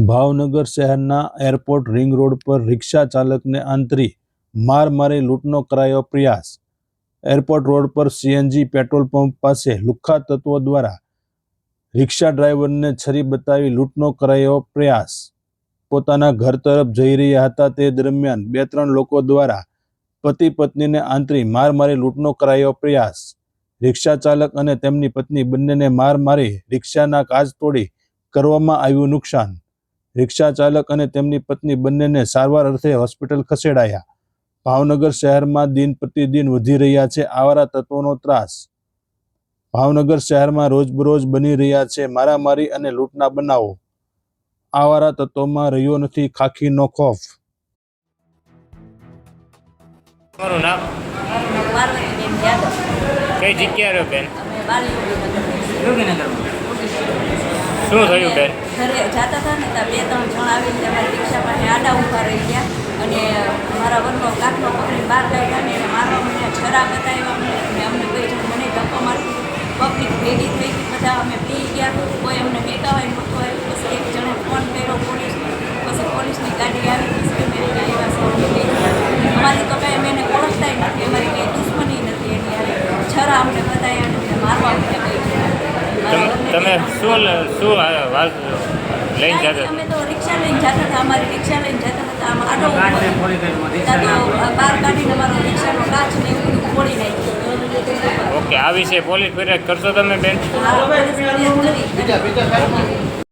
ભાવનગર શહેરના airport ring road પર રિક્ષા ચાલકને આંતરી માર મારી લૂંટનો કરાયો પ્રયાસ। એરપોર્ટ રોડ પર સીએનજી પેટ્રોલ પંપ પાસે લુખ્ખા તત્વો દ્વારા રિક્ષા ડ્રાઈવરને છરી બતાવી લૂંટનો કરાયો પ્રયાસ। પોતાના ઘર તરફ જઈ રહ્યા હતા તે દરમિયાન 2-3 લોકો દ્વારા પતિ પત્નીને આંતરી માર મારી લૂંટનો કરાયો પ્રયાસ। રિક્ષા ચાલક અને તેમની પત્ની બંનેને માર મારી રિક્ષાના કાચ તોડી કરવામાં આવ્યું નુકસાન। રિક્ષા ચાલક અને તેમની પત્ની બંનેને સારવાર અર્થે હોસ્પિટલ ખસેડાયા। ભાવનગર શહેરમાં દિન પ્રતિદિન વધી રહ્યા છે આવારા તત્વોનો ત્રાસ। ભાવનગર શહેરમાં રોજબરોજ બની રહ્યા છે મારામારી અને લૂંટના બનાવો। આવારા તત્વોમાં રહ્યો નથી ખાખીનો ખોફ। તમારું નામ? પાર્વતીબેન યાદવ। કઈ જગ્યાએ રહ્યો બેન? અમે બાલયોગીનગર। શું થયું બેન? ઘરે જતા હતા ને ત્યાં 2-3 જણ આવીને અમારી રિક્ષા પાસે આડા ઊભા રહી ગયા અને મારા વનનો કાટલો પકડીને બહાર કાઢ્યા ને એને મારવા મને છરા બતાવ્યા અને અમને 2 જણ મને ધક્કો મારતી પબ્લિક ભેગી થઈ ગઈ। બધા અમે પી ગયા, કોઈ અમને મેકાવાય નહોતું આવ્યું। પછી એક જણે ફોન કર્યો પોલીસ, પછી પોલીસની ગાડી આવી, પછી અમે આવ્યા સૌથી અમારી તો કાંઈ અમે એને ઓળખતા નથી, અમારી કંઈ દુશ્મની નથી એની હારે। છરા અમને બતાવ્યા અને અમને મારવા મને કહી તમે શું વાત લઈને જતા? અમે તો રિક્ષા લઈને જતા હતા, અમારી રિક્ષા લઈને જતા હતા, આમ આડો બહાર કાઢીને અમારો રિક્ષાનો કાચ ને એવું બધું ફોડી નાખ્યું। ઓકે, આ વિશે પોલીસ ફરિયાદ કરશો તમે બેન? હા, પોલીસ ફરિયાદ કરી।